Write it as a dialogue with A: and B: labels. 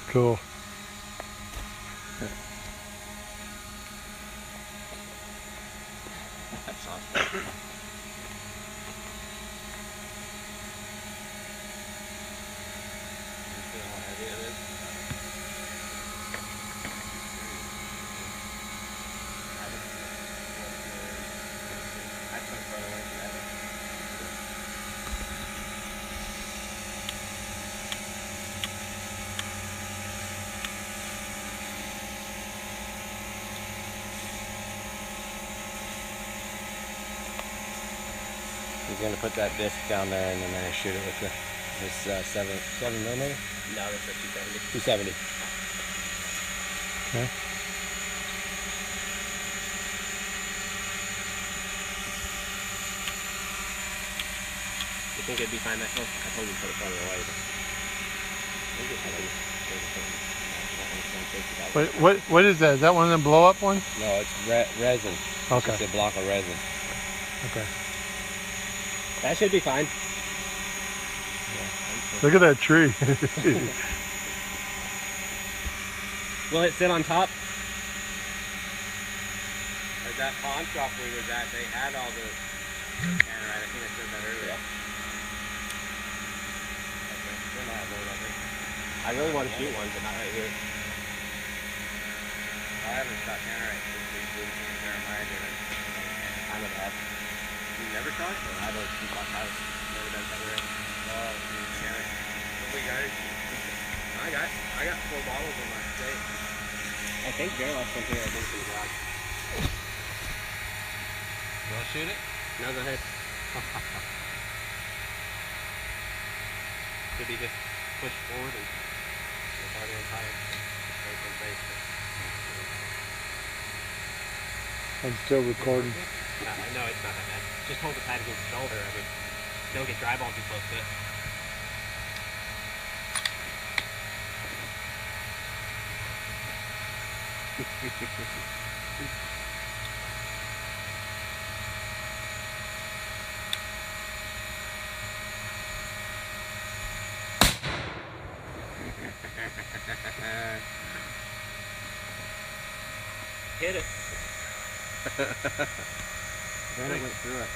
A: Cool.
B: That's awesome. He's gonna put that disc down there and then gonna shoot it with this 7 millimeter. No, that's a 270. 270.
A: Okay.
B: You think it'd be fine that close? I told you to put it farther away.
A: What is that? Is that one of them blow up ones?
B: No, it's resin.
A: Okay.
B: It's a block of resin.
A: Okay.
B: That should be fine.
A: Look at that tree.
B: Will it sit on top? At that pawn shop we was at, they had all the tannerite. I think I said that earlier. I really want to shoot one, but not right here. I haven't shot tannerite since we moved to Jeremiah did it. I never have. You never shot it? I don't shoot my house. Never done tannerite. Oh, tannerite. Wait, guys. I got 4 bottles in my safe. I think Jerry left some here. I think in the garage. You want to shoot it? No, go ahead. Could be just push forward and it's already on fire.
A: I'm still recording.
B: No, it's not that bad. Just hold it tight against the shoulder. I mean, don't get dry ball too close to it. Hit it. Then it went through it.